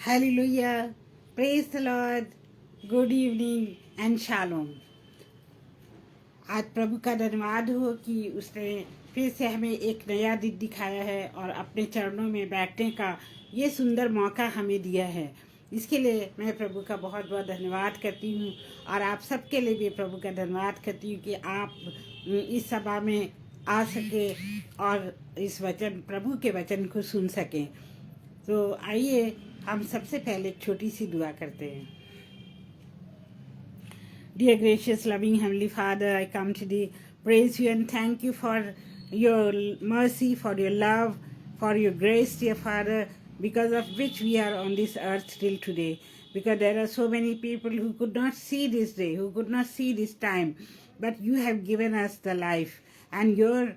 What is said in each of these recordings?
Hallelujah. Praise the Lord. Good evening and shalom. आज प्रभु का धन्यवाद हो कि उसने फिर से हमें एक नया दिन दिखाया है और अपने चरणों में बैठने का ये सुंदर मौका हमें दिया है। इसके लिए मैं प्रभु का बहुत बहुत धन्यवाद करती हूँ और आप सबके लिए भी प्रभु का धन्यवाद करती हूँ कि आप इस सभा में आ सके और इस वचन प्रभु के वचन को सुन सकें। तो आइए हम सबसे पहले एक छोटी सी दुआ करते हैं। Dear gracious, loving Heavenly Father, I come today, praise you and thank you for your mercy, for your love, for your grace, dear Father, because of which we are on this earth till today. Because there are so many people who could not see this day, who could not see this time, but you have given us the life, and your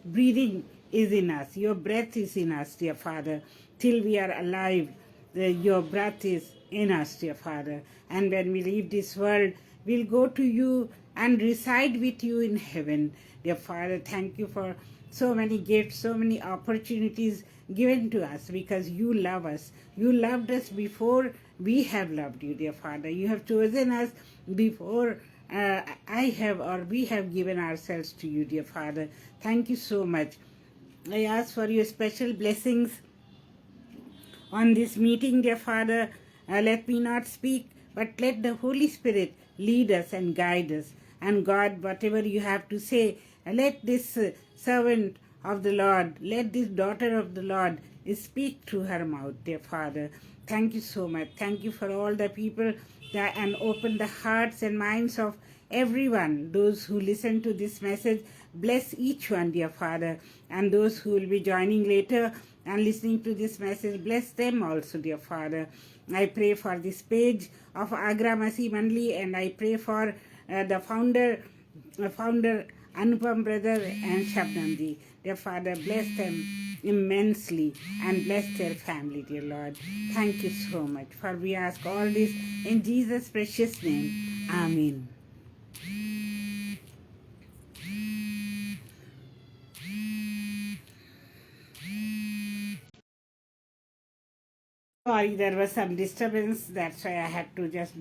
breathing is in us, your breath is in us, dear Father, till we are alive. Your breath is in us, dear Father. And when we leave this world, we'll go to you and reside with you in heaven. Dear Father, thank you for so many gifts, so many opportunities given to us because you love us. You loved us before we have loved you, dear Father. You have chosen us before we have given ourselves to you, dear Father. Thank you so much. I ask for your special blessings on this meeting, dear Father. Let me not speak, but let the Holy Spirit lead us and guide us. And God, whatever you have to say, let this servant of the Lord, let this daughter of the Lord speak through her mouth, dear Father. Thank you so much. Thank you for all the people and open the hearts and minds of everyone, those who listen to this message. Bless each one, dear Father, and those who will be joining later and listening to this message, bless them also, dear Father. I pray for this page of Agra Masih Mandli, and I pray for the founder Anupam brother and Shabnam ji. Dear Father, bless them immensely and bless their family, dear Lord. Thank you so much. For we ask all this in Jesus' precious name. Amen. Sorry, there was some disturbance. That's why I had to just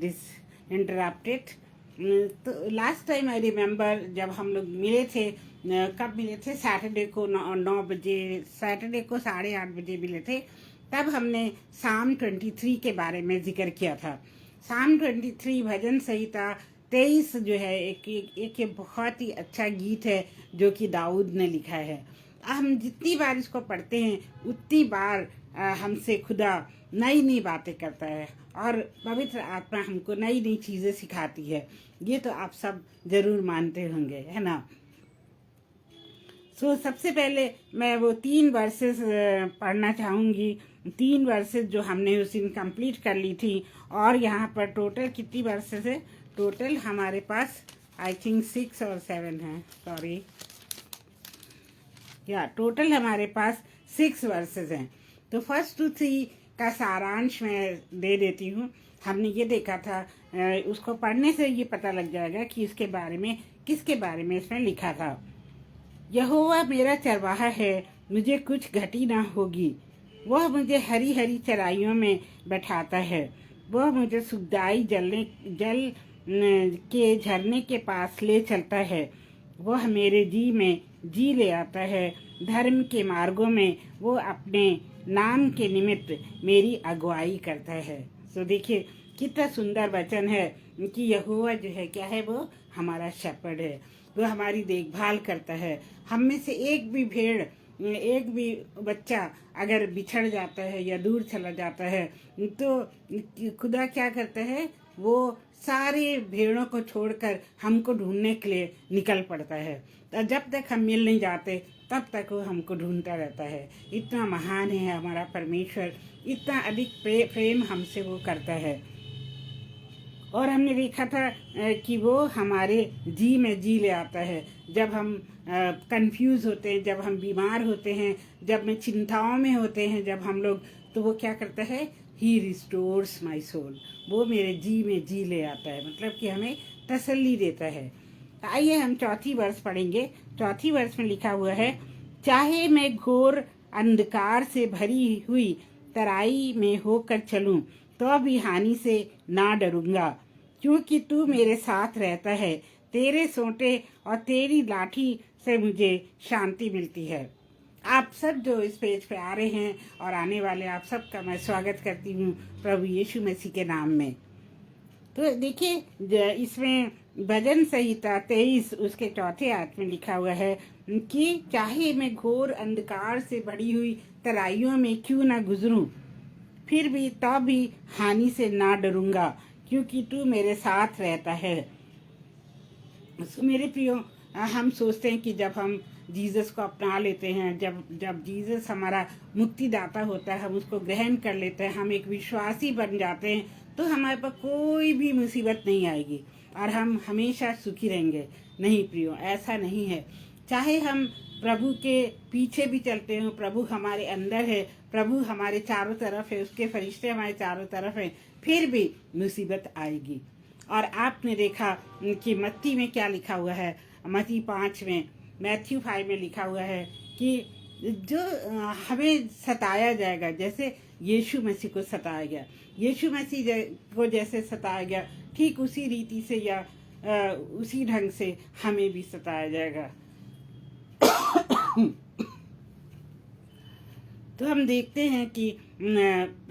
interrupt it. तो last time I remember जब हम लोग मिले थे, कब मिले थे? Saturday को 9 बजे, सैटरडे को 8:30 बजे मिले थे। तब हमने साम 23 के बारे में जिक्र किया था। साम 23 भजन संहिता 23 जो है एक बहुत ही अच्छा गीत है जो कि दाऊद ने लिखा है। हम जितनी बार इसको पढ़ते हैं उतनी बार हमसे खुदा नई नई बातें करता है और पवित्र आत्मा हमको नई नई चीज़ें सिखाती है। ये तो आप सब जरूर मानते होंगे, है ना? सबसे पहले मैं वो 3 वर्सेस पढ़ना चाहूँगी। 3 वर्सेस जो हमने उस दिन कंप्लीट कर ली थी। और यहाँ पर टोटल कितनी वर्सेस है? टोटल हमारे पास आई थिंक 6 और 7 हैं। सॉरी, या टोटल हमारे पास 6 वर्सेस हैं। तो फर्स्ट 2-3 का सारांश मैं दे देती हूँ। हमने ये देखा था, उसको पढ़ने से ये पता लग जाएगा कि इसके बारे में किसके बारे में इसमें लिखा था। यहोवा मेरा चरवाहा है, मुझे कुछ घटी ना होगी। वह मुझे हरी हरी चराइयों में बैठाता है। वह मुझे सुखदाई जल के झरने के पास ले चलता है। वह मेरे जी में जी ले आता है। धर्म के मार्गों में वो अपने नाम के निमित्त मेरी अगुवाई करता है। तो देखिए कितना सुंदर वचन है कि यहोवा जो है क्या है? वो हमारा शेपर्ड है, वो हमारी देखभाल करता है। हम में से एक भी बच्चा अगर बिछड़ जाता है या दूर चला जाता है तो खुदा क्या करता है? वो सारे भेड़ों को छोड़कर हमको ढूंढने के लिए निकल पड़ता है। तो जब तक हम मिल नहीं जाते तब तक वो हमको ढूंढता रहता है। इतना महान है हमारा परमेश्वर, इतना अधिक प्रेम हमसे वो करता है। और हमने देखा था कि वो हमारे जी में जी ले आता है। जब हम कंफ्यूज होते हैं, जब हम बीमार होते हैं, जब मैं चिंताओं में होते हैं जब हम लोग, तो वो क्या करता है? ही रिस्टोर्स माई सोल। वो मेरे जी में जी ले आता है, मतलब कि हमें तसल्ली देता है। आइए हम 4थी वर्स पढ़ेंगे। 4थी वर्स में लिखा हुआ है, चाहे मैं घोर अंधकार से भरी हुई तराई में होकर चलूं तो भी हानि से ना डरूंगा, क्योंकि तू मेरे साथ रहता है। तेरे सोंटे और तेरी लाठी से मुझे शांति मिलती है। आप सब जो इस पेज पे आ रहे हैं और आने वाले आप सबका मैं स्वागत करती हूँ प्रभु यीशु मसीह के नाम में। तो देखिए इसमें भजन संहिता 23 उसके चौथे आयत में लिखा हुआ है कि चाहे मैं घोर अंधकार से भरी हुई तराइयों में क्यों ना गुजरूं, फिर भी तब भी हानि से ना डरूंगा, क्योंकि तू मेरे साथ रहता है। मेरे प्रियो, हम सोचते हैं कि जब हम जीसस को अपना लेते हैं, जब जीसस हमारा मुक्तिदाता होता है, हम उसको ग्रहण कर लेते हैं, हम एक विश्वासी बन जाते हैं, तो हमारे पर कोई भी मुसीबत नहीं आएगी और हम हमेशा सुखी रहेंगे। नहीं प्रियो, ऐसा नहीं है। चाहे हम प्रभु के पीछे भी चलते हो, प्रभु हमारे अंदर है, प्रभु हमारे चारों तरफ है, उसके फरिश्ते हमारे चारों तरफ हैं, फिर भी मुसीबत आएगी। और आपने देखा कि मत्ती में क्या लिखा हुआ है, मत्ती 5 में, मैथ्यू 5 में लिखा हुआ है कि जो हमें सताया जाएगा, जैसे यीशु मसीह को सताया गया, यीशु मसीह को जैसे सताया गया, ठीक उसी रीति से या उसी ढंग से हमें भी सताया जाएगा। तो हम देखते हैं कि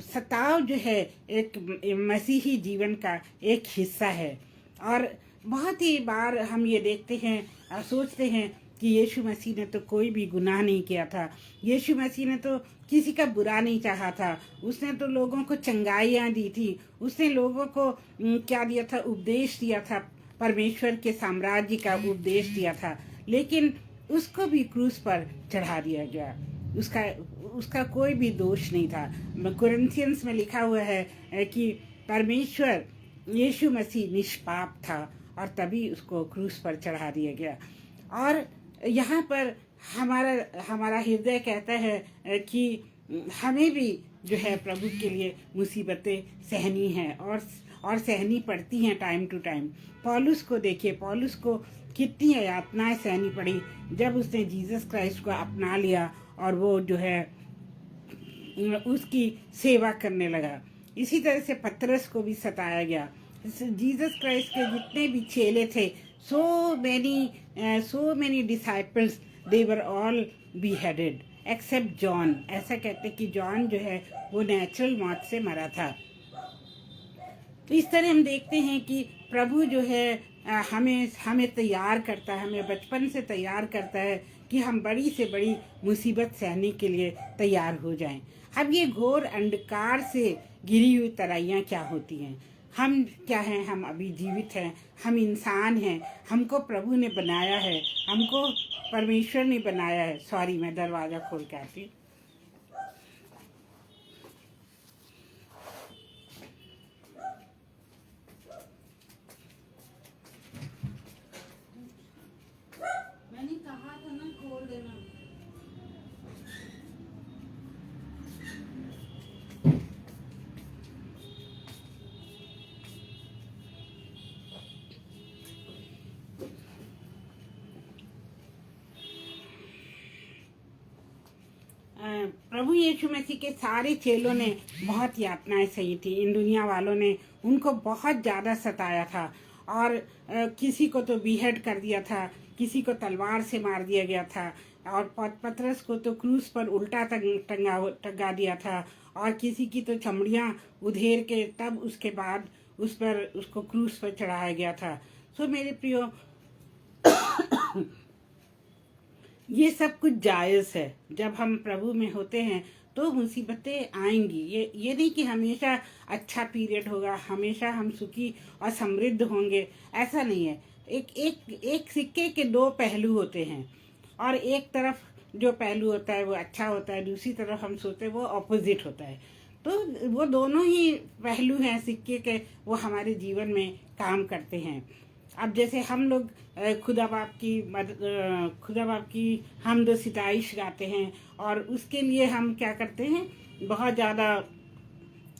सताव जो है एक मसीही जीवन का एक हिस्सा है। और बहुत ही बार हम ये देखते हैं और सोचते हैं कि यीशु मसीह ने तो कोई भी गुनाह नहीं किया था, यीशु मसीह ने तो किसी का बुरा नहीं चाहा था, उसने तो लोगों को चंगाइयाँ दी थी, उसने लोगों को क्या दिया था, उपदेश दिया था, परमेश्वर के साम्राज्य का उपदेश दिया था, लेकिन उसको भी क्रूस पर चढ़ा दिया गया। उसका कोई भी दोष नहीं था। कुरिन्थियंस में लिखा हुआ है कि परमेश्वर यीशु मसीह निष्पाप था और तभी उसको क्रूस पर चढ़ा दिया गया। और यहाँ पर हमारा हृदय कहता है कि हमें भी जो है प्रभु के लिए मुसीबतें सहनी हैं और सहनी पड़ती हैं टाइम टू टाइम। पौलुस को देखिए, पौलुस को कितनी यातनाएं सहनी पड़ी जब उसने जीसस क्राइस्ट को अपना लिया और वो जो है उसकी सेवा करने लगा। इसी तरह से पतरस को भी सताया गया। जीसस क्राइस्ट के जितने भी चेले थे, so many disciples, they were all beheaded except John. ऐसा कहते कि जॉन जो है वो नेचुरल मौत से मरा था। तो इस तरह हम देखते हैं कि प्रभु जो है हमें तैयार करता है, हमें बचपन से तैयार करता है कि हम बड़ी से बड़ी मुसीबत सहने के लिए तैयार हो जाएं। अब ये घोर अंधकार से घिरी हुई तराइयाँ क्या होती हैं? हम क्या हैं? हम अभी जीवित हैं, हम इंसान हैं, हमको प्रभु ने बनाया है, हमको परमेश्वर ने बनाया है। सॉरी, मैं दरवाज़ा खोल के आती। मैंने कहा था ना खोल देना। प्रभु यीशु मसीह के सारे चेलों ने बहुत यातनाएं सही थी। इन दुनिया वालों ने उनको बहुत ज़्यादा सताया था और किसी को तो बीहेड कर दिया था, किसी को तलवार से मार दिया गया था, और पतरस को तो क्रूस पर उल्टा टंगा दिया था, और किसी की तो चमड़ियाँ उधेर के तब उसके बाद उसको क्रूस पर चढ़ाया गया था। सो मेरे प्रियो, ये सब कुछ जायज़ है। जब हम प्रभु में होते हैं तो मुसीबतें आएंगी। ये नहीं कि हमेशा अच्छा पीरियड होगा, हमेशा हम सुखी और समृद्ध होंगे, ऐसा नहीं है। एक सिक्के के दो पहलू होते हैं, और एक तरफ जो पहलू होता है वो अच्छा होता है, दूसरी तरफ हम सोचते हैं वो ऑपोजिट होता है। तो वो दोनों ही पहलू हैं सिक्के के, वो हमारे जीवन में काम करते हैं। अब जैसे हम लोग खुदा बाप की हमद सिताइश गाते हैं, और उसके लिए हम क्या करते हैं, बहुत ज़्यादा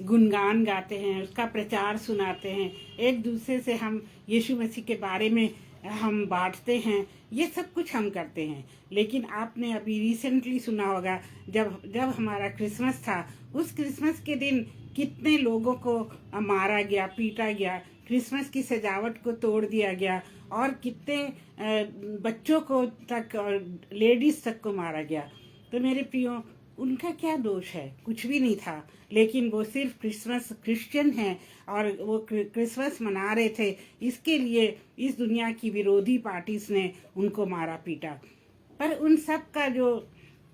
गुणगान गाते हैं, उसका प्रचार सुनाते हैं, एक दूसरे से हम यीशु मसीह के बारे में हम बांटते हैं, ये सब कुछ हम करते हैं। लेकिन आपने अभी रिसेंटली सुना होगा, जब जब हमारा क्रिसमस था, उस क्रिसमस के दिन कितने लोगों को मारा गया, पीटा गया, क्रिसमस की सजावट को तोड़ दिया गया, और कितने बच्चों को तक और लेडीज तक को मारा गया। तो मेरे प्रियो, उनका क्या दोष है? कुछ भी नहीं था। लेकिन वो सिर्फ क्रिश्चियन हैं और वो क्रिसमस मना रहे थे, इसके लिए इस दुनिया की विरोधी पार्टीज ने उनको मारा पीटा। पर उन सब का जो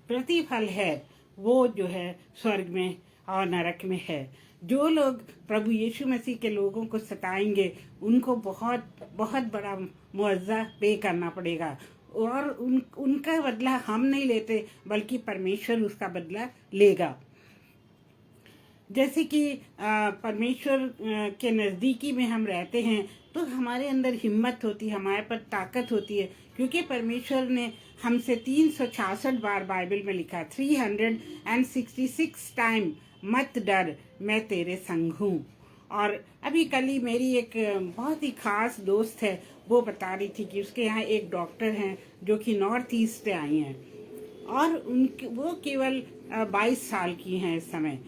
प्रतिफल है वो जो है स्वर्ग में और नरक में है। जो लोग प्रभु यीशु मसीह के लोगों को सताएंगे, उनको बहुत बहुत बड़ा मुआवजा पे करना पड़ेगा, और उनका बदला हम नहीं लेते, बल्कि परमेश्वर उसका बदला लेगा। जैसे कि परमेश्वर के नज़दीकी में हम रहते हैं, तो हमारे अंदर हिम्मत होती है, हमारे पर ताकत होती है, क्योंकि परमेश्वर ने हमसे 366 बार बाइबल में लिखा, 366 टाइम, मत डर, मैं तेरे संग हूँ। और अभी कल ही मेरी एक बहुत ही खास दोस्त है, वो बता रही थी कि उसके यहाँ एक डॉक्टर हैं जो कि नॉर्थ ईस्ट से आई हैं, और उनके वो केवल 22 साल की हैं इस समय।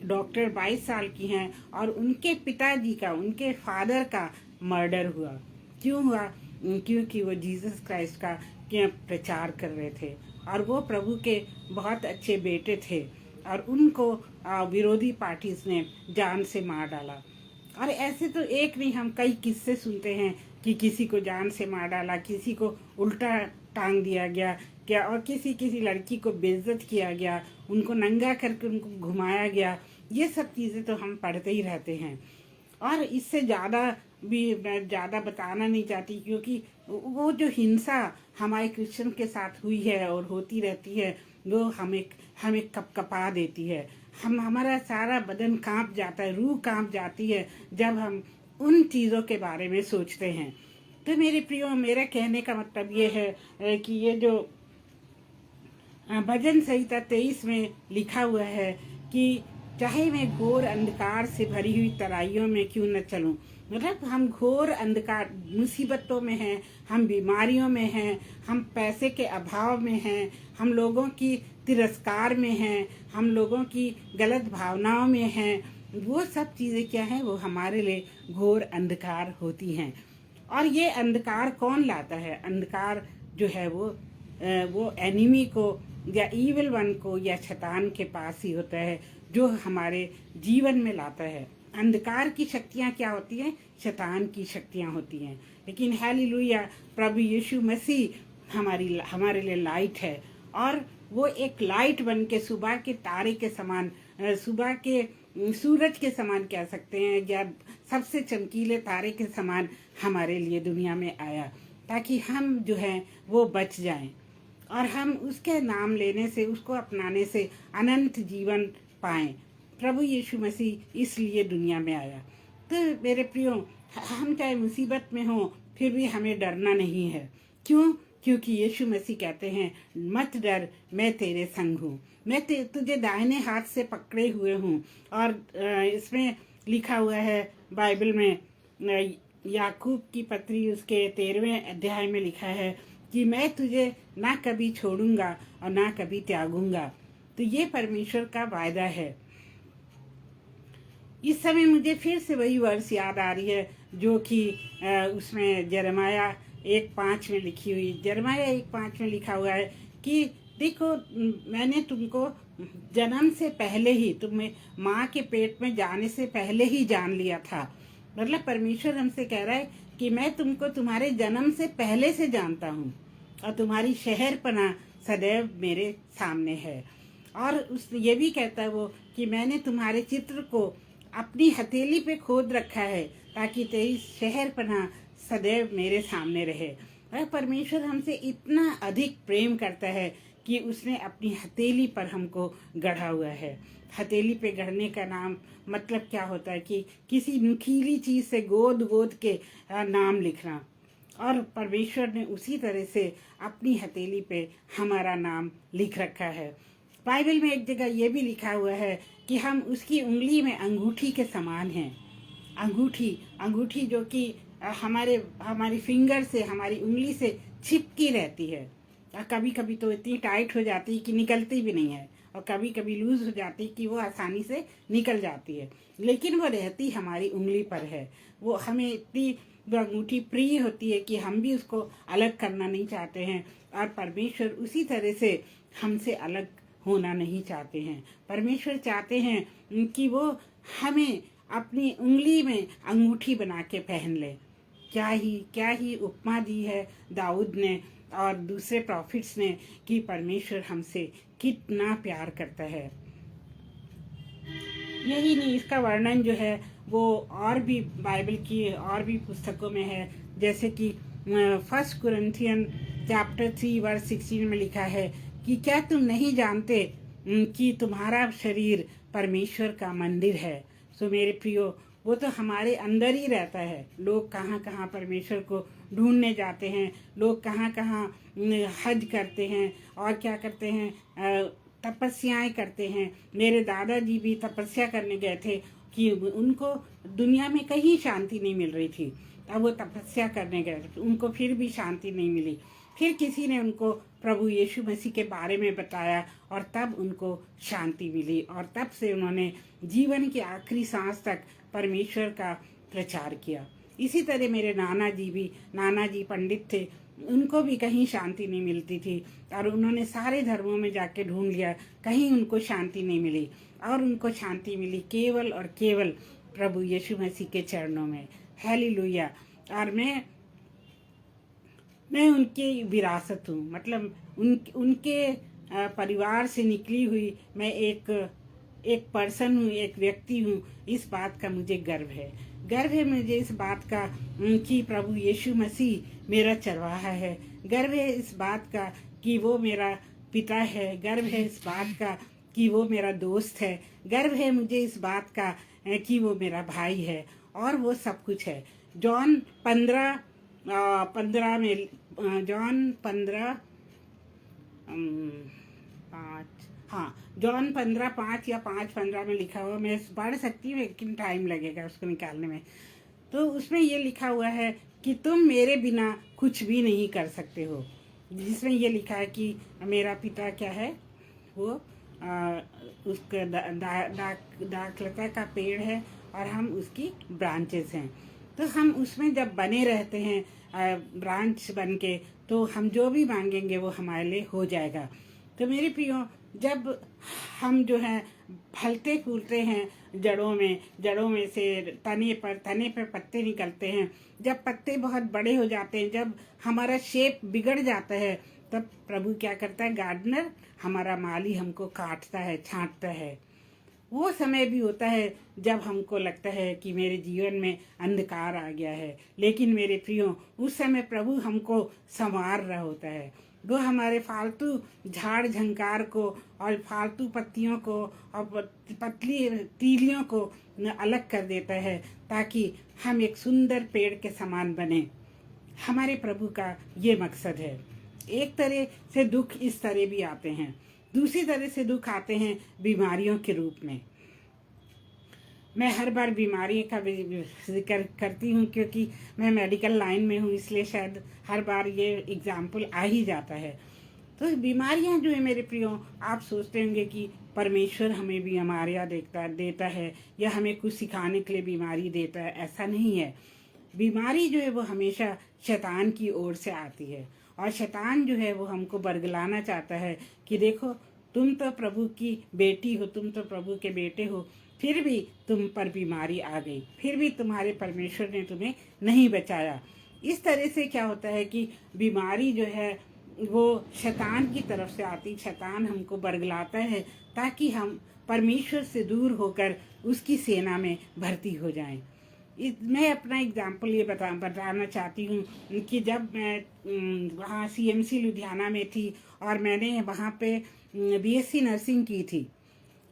डॉक्टर 22 साल की हैं, और उनके पिताजी का, उनके फादर का मर्डर हुआ। क्यों हुआ? क्योंकि वो जीसस क्राइस्ट का प्रचार कर रहे थे, और वो प्रभु के बहुत अच्छे बेटे थे, और उनको विरोधी पार्टीज ने जान से मार डाला। और ऐसे तो एक नहीं, हम कई किस्से सुनते हैं कि किसी को जान से मार डाला, किसी को उल्टा टांग दिया गया क्या, और किसी लड़की को बेइज्जत किया गया, उनको नंगा करके उनको घुमाया गया। ये सब चीज़ें तो हम पढ़ते ही रहते हैं। और इससे ज़्यादा भी मैं ज़्यादा बताना नहीं चाहती, क्योंकि वो जो हिंसा हमारे क्रिश्चियन के साथ हुई है और होती रहती है, वो हमें कपकपा देती है। हमारा सारा बदन कांप जाता है, रूह कांप जाती है जब हम उन चीज़ों के बारे में सोचते हैं। तो मेरे प्रियो, मेरा कहने का मतलब ये है कि ये जो भजन संहिता 23 में लिखा हुआ है कि चाहे मैं घोर अंधकार से भरी हुई तराइयों में क्यों न चलूं, मतलब हम घोर अंधकार मुसीबतों में हैं, हम बीमारियों में हैं, हम पैसे के अभाव में हैं, हम लोगों की तिरस्कार में हैं, हम लोगों की गलत भावनाओं में हैं, वो सब चीज़ें क्या हैं? वो हमारे लिए घोर अंधकार होती हैं। और ये अंधकार कौन लाता है? अंधकार जो है वो एनिमी को या ईविल वन को या शैतान के पास ही होता है, जो हमारे जीवन में लाता है। अंधकार की शक्तियाँ क्या होती हैं? शैतान की शक्तियाँ होती हैं। लेकिन हालेलुया, प्रभु यीशु मसीह हमारे लिए लाइट है, और वो एक लाइट बन के सुबह के तारे के समान, सुबह के सूरज के समान कह सकते हैं, या सबसे चमकीले तारे के समान हमारे लिए दुनिया में आया, ताकि हम जो हैं वो बच जाएं, और हम उसके नाम लेने से, उसको अपनाने से अनंत जीवन पाएं। प्रभु यीशु मसीह इसलिए दुनिया में आया। तो मेरे प्रियो, हम चाहे मुसीबत में हो, फिर भी हमें डरना नहीं है। क्यों? क्योंकि यीशु मसीह कहते हैं, मत डर, मैं तेरे संग हूँ, मैं तुझे दाहिने हाथ से पकड़े हुए हूँ। और इसमें लिखा हुआ है बाइबल में, याकूब की पत्री उसके 13वें अध्याय में लिखा है कि मैं तुझे ना कभी छोड़ूंगा और ना कभी त्यागूंगा। तो ये परमेश्वर का वायदा है। इस समय मुझे फिर से वही वर्ष याद आ रही है जो कि उसमें यिर्मयाह 1:5 में लिखी हुई। यिर्मयाह 1:5 में लिखा हुआ है कि देखो, मैंने तुमको जन्म से पहले ही, तुम्हें माँ के पेट में जाने से पहले ही जान लिया था। मतलब परमेश्वर हमसे कह रहा है कि मैं तुमको तुम्हारे जन्म से पहले से जानता हूँ, और तुम्हारी शहरपनाह सदैव मेरे सामने है। और ये भी कहता है वो कि मैंने तुम्हारे चित्र को अपनी हथेली पे खोद रखा है, ताकि तेरी शहरपनाह सदैव मेरे सामने रहे। और परमेश्वर हमसे इतना अधिक प्रेम करता है कि उसने अपनी हथेली पर हमको गढ़ा हुआ है। हथेली पे गढ़ने का नाम मतलब क्या होता है कि किसी नुकीली चीज से गोद के नाम लिखना। और परमेश्वर ने उसी तरह से अपनी हथेली पे हमारा नाम लिख रखा है। बाइबल में एक जगह ये भी लिखा हुआ है कि हम उसकी उंगली में अंगूठी के समान हैं। अंगूठी जो कि हमारी फिंगर से, हमारी उंगली से चिपकी रहती है। और कभी कभी तो इतनी टाइट हो जाती है कि निकलती भी नहीं है, और कभी कभी लूज हो जाती है कि वो आसानी से निकल जाती है, लेकिन वो रहती हमारी उंगली पर है। वो हमें इतनी वो अंगूठी प्रिय होती है कि हम भी उसको अलग करना नहीं चाहते हैं, और परमेश्वर उसी तरह से हमसे अलग होना नहीं चाहते हैं। परमेश्वर चाहते हैं कि वो हमें अपनी उंगली में अंगूठी बना के पहन ले। क्या ही उपमा दी है दाऊद ने और दूसरे प्रॉफिट्स ने कि परमेश्वर हमसे कितना प्यार करता है। यही नहीं, इसका वर्णन जो है वो और भी बाइबल की और भी पुस्तकों में है। जैसे कि 1 कुरिन्थियन चैप्टर 3 वर्स 16 में लिखा है कि क्या तुम नहीं जानते कि तुम्हारा शरीर परमेश्वर का मंदिर है। सो मेरे प्रियो, वो तो हमारे अंदर ही रहता है। लोग कहाँ कहाँ परमेश्वर को ढूंढने जाते हैं, लोग कहाँ कहाँ हज करते हैं और क्या करते हैं, तपस्याएं करते हैं। मेरे दादाजी भी तपस्या करने गए थे कि उनको दुनिया में कहीं शांति नहीं मिल रही थी। अब वो तपस्या करने गए, उनको फिर भी शांति नहीं मिली। फिर किसी ने उनको प्रभु यीशु मसीह के बारे में बताया और तब उनको शांति मिली, और तब से उन्होंने जीवन की आखिरी सांस तक परमेश्वर का प्रचार किया। इसी तरह मेरे नाना जी पंडित थे, उनको भी कहीं शांति नहीं मिलती थी, और उन्होंने सारे धर्मों में जाके ढूंढ लिया, कहीं उनको शांति नहीं मिली, और उनको शांति मिली केवल और केवल प्रभु यीशु मसीह के चरणों में। हालेलुया। और मैं उनकी विरासत हूँ, मतलब उनके परिवार से निकली हुई मैं एक पर्सन हूँ, एक व्यक्ति हूँ। इस बात का मुझे गर्व है मुझे इस बात का कि प्रभु यीशु मसीह मेरा चरवाहा है। गर्व है इस बात का कि वो मेरा पिता है। गर्व है इस बात का कि वो मेरा दोस्त है। गर्व है मुझे इस बात का कि वो मेरा भाई है, और वो सब कुछ है। जॉन 15 में जॉन 15 जॉन 15:5 या 5:15 में लिखा हुआ, मैं पढ़ सकती हूँ लेकिन टाइम लगेगा उसको निकालने में। तो उसमें ये लिखा हुआ है कि तुम मेरे बिना कुछ भी नहीं कर सकते हो। जिसमें ये लिखा है कि मेरा पिता क्या है, वो उसका दाखलता का पेड़ है और हम उसकी ब्रांचेस हैं। तो हम उसमें जब बने रहते हैं ब्रांच बन के, तो हम जो भी मांगेंगे वो हमारे लिए हो जाएगा। तो मेरे प्रियो, जब हम जो है फलते फूलते हैं जड़ों में से तने पर पत्ते निकलते हैं। जब पत्ते बहुत बड़े हो जाते हैं, जब हमारा शेप बिगड़ जाता है, तब प्रभु क्या करता है, गार्डनर हमारा माली हमको काटता है, छांटता है। वो समय भी होता है जब हमको लगता है कि मेरे जीवन में अंधकार आ गया है, लेकिन मेरे प्रियो, उस समय प्रभु हमको संवार रहा होता है। वो हमारे फालतू झाड़ झंकार को और फालतू पत्तियों को और पतली तीलियों को अलग कर देता है, ताकि हम एक सुंदर पेड़ के समान बने। हमारे प्रभु का ये मकसद है। एक तरह से दुख इस तरह भी आते हैं, दूसरी तरह से दुख आते हैं बीमारियों के रूप में। मैं हर बार बीमारी का जिक्र करती हूँ क्योंकि मैं मेडिकल लाइन में हूँ, इसलिए शायद हर बार ये एग्जाम्पल आ ही जाता है। तो बीमारियाँ जो है मेरे प्रियो, आप सोचते होंगे कि परमेश्वर हमें बीमारियाँ देता है या हमें कुछ सिखाने के लिए बीमारी देता है। ऐसा नहीं है। बीमारी जो है वो हमेशा शैतान की ओर से आती है, और शैतान जो है वो हमको बरगलाना चाहता है कि देखो, तुम तो प्रभु की बेटी हो, तुम तो प्रभु के बेटे हो, फिर भी तुम पर बीमारी आ गई, फिर भी तुम्हारे परमेश्वर ने तुम्हें नहीं बचाया। इस तरह से क्या होता है कि बीमारी जो है वो शैतान की तरफ से आती, शैतान हमको बरगलाता है ताकि हम परमेश्वर से दूर होकर उसकी सेना में भर्ती हो जाएं। मैं अपना एग्जाम्पल ये बताना चाहती हूँ कि जब मैं वहाँ CMC लुधियाना में थी और मैंने वहाँ पे BSc नर्सिंग की थी।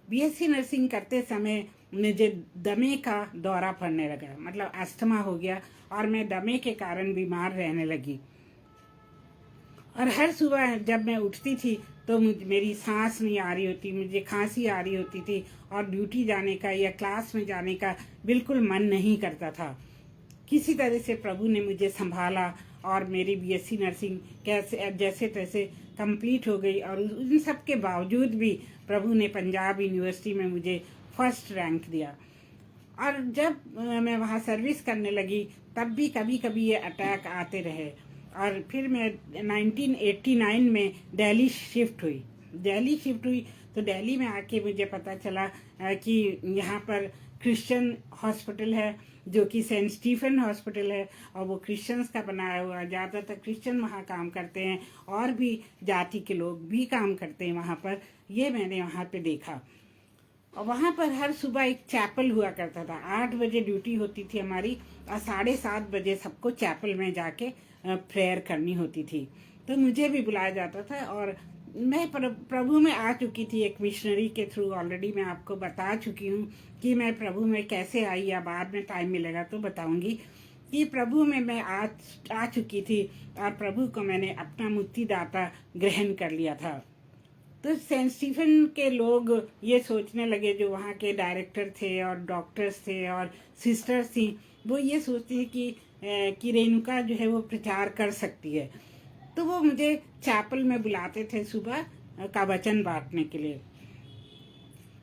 BSc नर्सिंग करते समय मुझे दमे का दौरा पड़ने लगा, मतलब अस्थमा हो गया, और मैं दमे के कारण बीमार रहने लगी। और हर सुबह जब मैं उठती थी तो मेरी सांस नहीं आ रही होती, मुझे खांसी आ रही होती थी, और ड्यूटी जाने का या क्लास में जाने का बिल्कुल मन नहीं करता था। किसी तरह से प्रभु ने मुझे संभाला और मेरी बीएससी नर्सिंग कैसे जैसे तैसे कंप्लीट हो गई। और उन सब के बावजूद भी प्रभु ने पंजाब यूनिवर्सिटी में मुझे फर्स्ट रैंक दिया। और जब मैं वहाँ सर्विस करने लगी तब भी कभी कभी ये अटैक आते रहे। और फिर मैं 1989 में दिल्ली शिफ्ट हुई। तो दिल्ली में आके मुझे पता चला कि यहाँ पर क्रिश्चियन हॉस्पिटल है जो कि सेंट स्टीफन हॉस्पिटल है, और वो क्रिश्चियंस का बनाया हुआ, ज़्यादातर क्रिश्चियन वहाँ काम करते हैं और भी जाति के लोग भी काम करते हैं वहाँ पर। ये मैंने वहाँ पे देखा। और वहाँ पर हर सुबह एक चैपल हुआ करता था। 8 बजे ड्यूटी होती थी हमारी और 7:30 बजे सबको चैपल में जाके प्रेयर करनी होती थी। तो मुझे भी बुलाया जाता था और मैं प्रभु में आ चुकी थी एक मिशनरी के थ्रू। ऑलरेडी मैं आपको बता चुकी हूँ कि मैं प्रभु में कैसे आई, या बाद में टाइम मिलेगा तो बताऊंगी कि प्रभु में मैं आ चुकी थी और प्रभु को मैंने अपना मुक्तिदाता ग्रहण कर लिया था। तो सेंट स्टीफन के लोग ये सोचने लगे, जो वहाँ के डायरेक्टर थे और डॉक्टर्स थे और सिस्टर्स थी, वो ये सोचती है कि रेणुका जो है वो प्रचार कर सकती है। तो वो मुझे चैपल में बुलाते थे सुबह का वचन बांटने के लिए।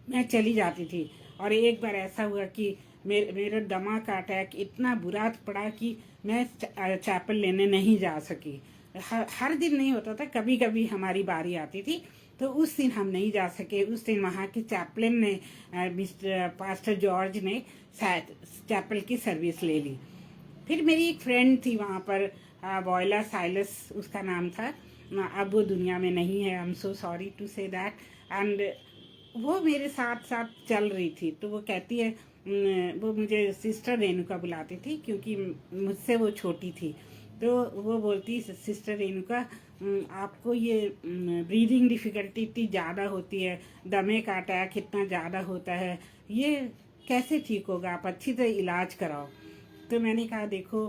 मैं चली जाती थी। और एक बार ऐसा हुआ कि मेरा दमा का अटैक इतना बुरा पड़ा कि मैं चैपल लेने नहीं जा सकी। हर दिन नहीं होता था, कभी कभी हमारी बारी आती थी, तो उस दिन हम नहीं जा सके। उस दिन वहाँ के चैपलन ने पास्टर जॉर्ज ने चैपल की सर्विस ले ली। फिर मेरी एक फ्रेंड थी वहाँ पर, वॉयला साइलस उसका नाम था। अब वो दुनिया में नहीं है, I am so sorry to say that. And वो मेरे साथ साथ चल रही थी। तो वो कहती है, वो मुझे सिस्टर रेणुका बुलाती थी क्योंकि मुझसे वो छोटी थी। तो वो बोलती, सिस्टर रेणुका आपको ये ब्रीदिंग डिफ़िकल्टी इतनी ज़्यादा होती है, दमे का अटैक इतना ज़्यादा होता है, ये कैसे ठीक होगा, आप अच्छी तरह इलाज कराओ। तो मैंने कहा, देखो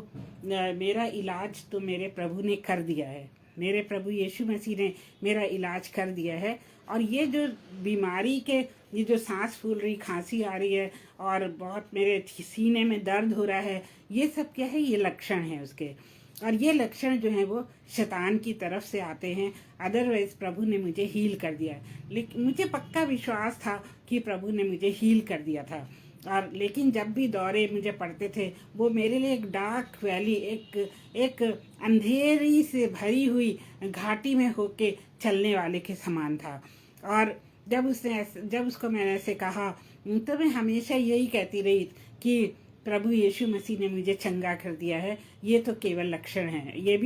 मेरा इलाज तो मेरे प्रभु ने कर दिया है, मेरे प्रभु यीशु मसीह ने मेरा इलाज कर दिया है। और ये जो बीमारी के, ये जो सांस फूल रही, खांसी आ रही है और बहुत मेरे सीने में दर्द हो रहा है, ये सब क्या है, ये लक्षण है उसके। और ये लक्षण जो है वो शैतान की तरफ से आते हैं। अदरवाइज प्रभु ने मुझे हील कर दिया। लेकिन मुझे पक्का विश्वास था कि प्रभु ने मुझे हील कर दिया था। और लेकिन जब भी दौरे मुझे पड़ते थे, वो मेरे लिए एक डार्क वैली, एक अंधेरी से भरी हुई घाटी में होके चलने वाले के समान था। और जब उसको मैंने ऐसे कहा, तो मैं हमेशा यही कहती रही कि प्रभु यीशु मसीह ने मुझे चंगा कर दिया है, ये तो केवल लक्षण है, ये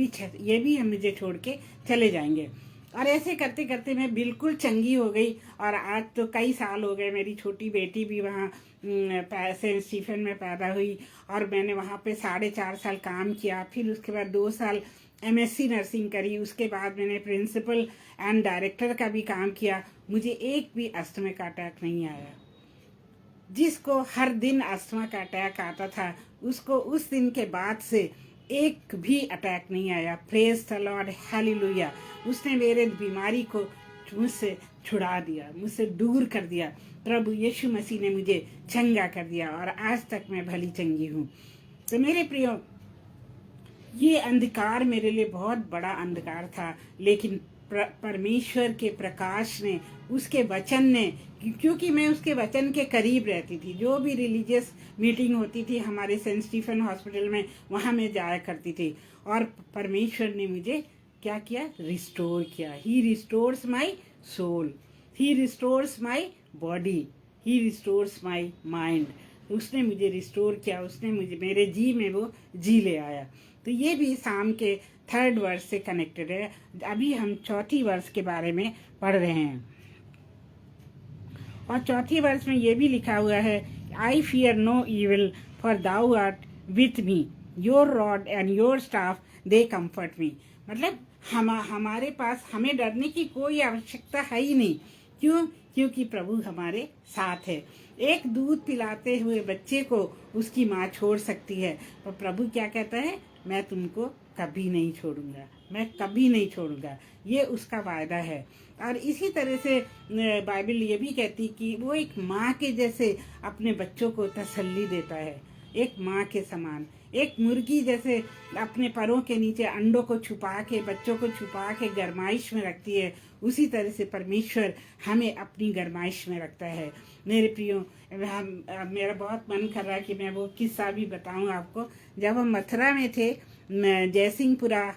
भी हम मुझे छोड़ के चले जाएंगे। और ऐसे करते करते मैं बिल्कुल चंगी हो गई। और आज तो कई साल हो गए, मेरी छोटी बेटी भी वहाँ सेंट स्टीफन में पैदा हुई और मैंने वहाँ पे 4.5 साल काम किया। फिर उसके बाद 2 साल MSc नर्सिंग करी। उसके बाद मैंने प्रिंसिपल एंड डायरेक्टर का भी काम किया। मुझे एक भी अस्थमा का अटैक नहीं आया। जिसको हर दिन अस्थमा का अटैक आता था, उसको उस दिन के बाद से एक भी अटैक नहीं आया। Praise the Lord, hallelujah. उसने मेरे बीमारी को मुझसे छुड़ा दिया, मुझसे दूर कर दिया। प्रभु यीशु मसीह ने मुझे चंगा कर दिया और आज तक मैं भली चंगी हूँ। तो मेरे प्रियो, ये अंधकार मेरे लिए बहुत बड़ा अंधकार था, लेकिन परमेश्वर के प्रकाश ने, उसके वचन ने, क्योंकि मैं उसके वचन के करीब रहती थी, जो भी रिलीजियस मीटिंग होती थी हमारे सेंट स्टीफन हॉस्पिटल में, वहाँ मैं जाया करती थी। और परमेश्वर ने मुझे क्या किया, रिस्टोर किया। He restores my soul, he restores my body, he restores my mind. उसने मुझे रिस्टोर किया, उसने मुझे मेरे जी में वो जी ले आया। तो ये भी साम के 3rd वर्स से कनेक्टेड है। अभी हम 4थी वर्स के बारे में पढ़ रहे हैं। और 4थी वर्स में ये भी लिखा हुआ है, I fear no evil, for thou art with me, your rod and your staff they comfort me. मतलब हमारे पास हमें डरने की कोई आवश्यकता है ही नहीं। क्यों? क्योंकि प्रभु हमारे साथ है। एक दूध पिलाते हुए बच्चे को उसकी माँ छोड़ सकती है, पर प्रभु क्या कहता है, मैं तुमको कभी नहीं छोड़ूंगा, मैं कभी नहीं छोड़ूंगा। ये उसका वायदा है। और इसी तरह से बाइबल ये भी कहती कि वो एक माँ के जैसे अपने बच्चों को तसल्ली देता है, एक माँ के समान। एक मुर्गी जैसे अपने परों के नीचे अंडों को छुपा के, बच्चों को छुपा के गरमाइश में रखती है, उसी तरह से परमेश्वर हमें अपनी गरमाइश में रखता है। मेरे प्रियो, मेरा बहुत मन कर रहा है कि मैं वो किस्सा भी बताऊं आपको। जब हम मथुरा में थे, जयसिंहपुरा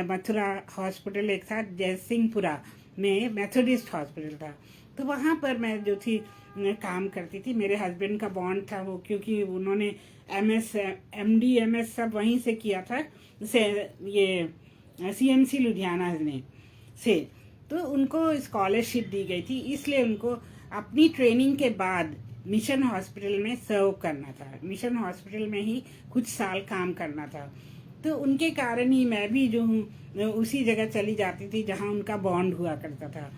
मथुरा हॉस्पिटल एक था, जयसिंहपुरा में मेथोडिस्ट हॉस्पिटल था, तो वहाँ पर मैं जो थी काम करती थी। मेरे हस्बैंड का बॉन्ड था वो, क्योंकि उन्होंने MD MS सब वहीं से किया था, से ये CMC लुधियाना ने से, तो उनको स्कॉलरशिप दी गई थी, इसलिए उनको अपनी ट्रेनिंग के बाद मिशन हॉस्पिटल में सर्व करना था, मिशन हॉस्पिटल में ही कुछ साल काम करना था। तो उनके कारण ही मैं भी जो हूँ उसी जगह चली जाती थी जहाँ उनका बॉन्ड हुआ करता था।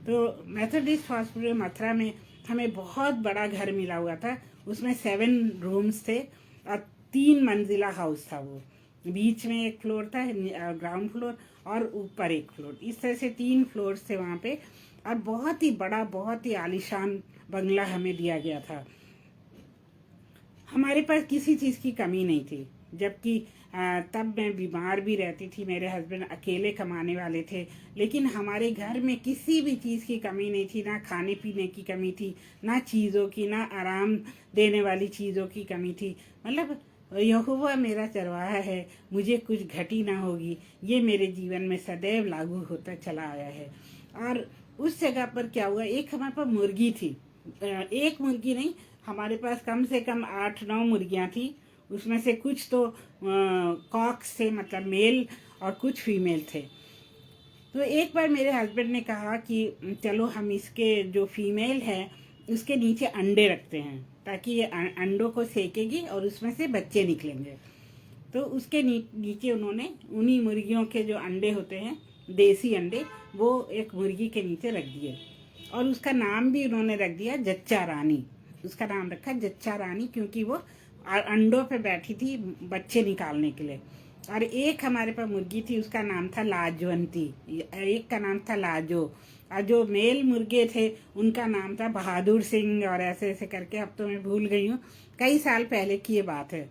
तो मेथोडिस्ट हॉस्पिटल मथुरा में हमें बहुत बड़ा घर मिला हुआ था, उसमें 7 रूम्स थे और 3 मंजिला हाउस था वो। बीच में एक फ्लोर था, ग्राउंड फ्लोर, और ऊपर एक फ्लोर, इस तरह से 3 फ्लोर्स थे वहाँ पे। और बहुत ही बड़ा, बहुत ही आलीशान बंगला हमें दिया गया था। हमारे पास किसी चीज़ की कमी नहीं थी, जबकि तब मैं बीमार भी रहती थी, मेरे हस्बैंड अकेले कमाने वाले थे, लेकिन हमारे घर में किसी भी चीज़ की कमी नहीं थी। ना खाने पीने की कमी थी, ना चीज़ों की, ना आराम देने वाली चीज़ों की कमी थी। मतलब यहोवा मेरा चरवाहा है, मुझे कुछ घटी ना होगी, ये मेरे जीवन में सदैव लागू होता चला आया है। और उस जगह पर क्या हुआ, एक हमारे पास मुर्गी थी, एक मुर्गी नहीं, हमारे पास कम से कम 8-9 मुर्गियाँ थी। उसमें से कुछ तो कॉक्स थे, मतलब मेल, और कुछ फीमेल थे। तो एक बार मेरे हस्बैंड ने कहा कि चलो हम इसके जो फीमेल है उसके नीचे अंडे रखते हैं, ताकि ये अंडों को सेकेगी और उसमें से बच्चे निकलेंगे। तो उसके नीचे उन्होंने उन्हीं मुर्गियों के जो अंडे होते हैं, देसी अंडे, वो एक मुर्गी के नीचे रख दिए, और उसका नाम भी उन्होंने रख दिया जच्चा रानी। उसका नाम रखा जच्चा रानी, क्योंकि वो अंडों पे बैठी थी बच्चे निकालने के लिए। और एक हमारे पास मुर्गी थी, उसका नाम था लाजवंती, एक का नाम था लाजो, और जो मेल मुर्गे थे उनका नाम था बहादुर सिंह, और ऐसे ऐसे करके, अब तो मैं भूल गई हूँ, कई साल पहले की ये बात है।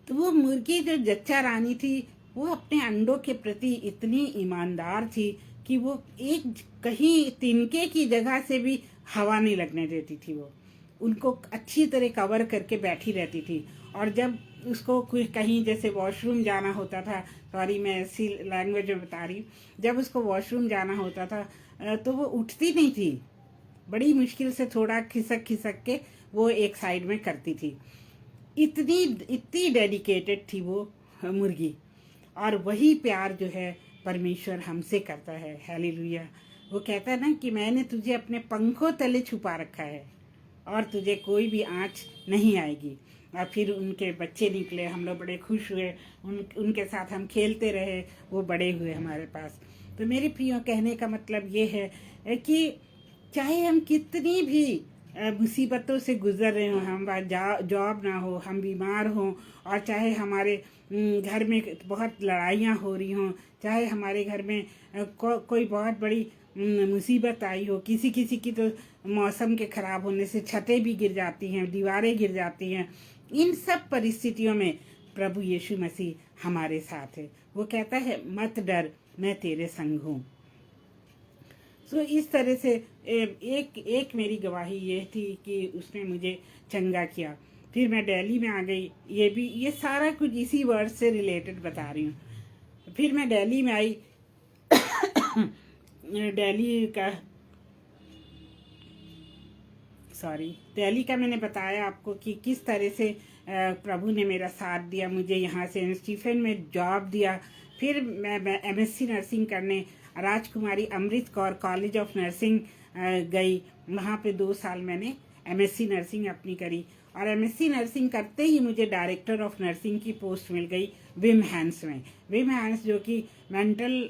तो वो मुर्गी जो जच्चा रानी थी, वो अपने अंडों के प्रति इतनी ईमानदार थी कि वो एक कहीं तिनके की जगह से भी हवा नहीं लगने देती थी। वो उनको अच्छी तरह कवर करके बैठी रहती थी। और जब उसको कोई कहीं जैसे वॉशरूम जाना होता था, सॉरी मैं ऐसी लैंग्वेज में बता रही हूँ, जब उसको वॉशरूम जाना होता था तो वो उठती नहीं थी, बड़ी मुश्किल से थोड़ा खिसक खिसक के वो एक साइड में करती थी। इतनी डेडिकेटेड थी वो मुर्गी। और वही प्यार जो है परमेश्वर हमसे करता है। हालेलुया। वो कहता है ना कि मैंने तुझे अपने पंखों तले छुपा रखा है और तुझे कोई भी आँच नहीं आएगी। और फिर उनके बच्चे निकले, हम लोग बड़े खुश हुए, उनके साथ हम खेलते रहे, वो बड़े हुए हमारे पास। तो मेरे प्रियो, कहने का मतलब ये है कि चाहे हम कितनी भी मुसीबतों से गुजर रहे हों, हम जॉब ना हो, हम बीमार हों, और चाहे हमारे घर में बहुत लड़ाइयाँ हो रही हों, चाहे हमारे घर में कोई बहुत बड़ी मुसीबत आई हो, किसी किसी की तो मौसम के ख़राब होने से छतें भी गिर जाती हैं, दीवारें गिर जाती हैं, इन सब परिस्थितियों में प्रभु यीशु मसीह हमारे साथ है। वो कहता है मत डर, मैं तेरे संग हूँ। सो इस तरह से एक मेरी गवाही ये थी कि उसने मुझे चंगा किया। फिर मैं दिल्ली में आ गई, ये सारा कुछ इसी वर्ड से रिलेटेड बता रही हूँ। फिर मैं दिल्ली में आई दिल्ली का मैंने बताया आपको कि किस तरह से प्रभु ने मेरा साथ दिया, मुझे यहाँ से स्टीफन में जॉब दिया। फिर मैं MSc नर्सिंग करने राजकुमारी Amrit Kaur college of nursing गई। वहाँ पे 2 साल मैंने MSc नर्सिंग अपनी करी, और MSc नर्सिंग करते ही मुझे डायरेक्टर ऑफ नर्सिंग की पोस्ट मिल गई विम हैंस में। विम हैंस जो कि मेंटल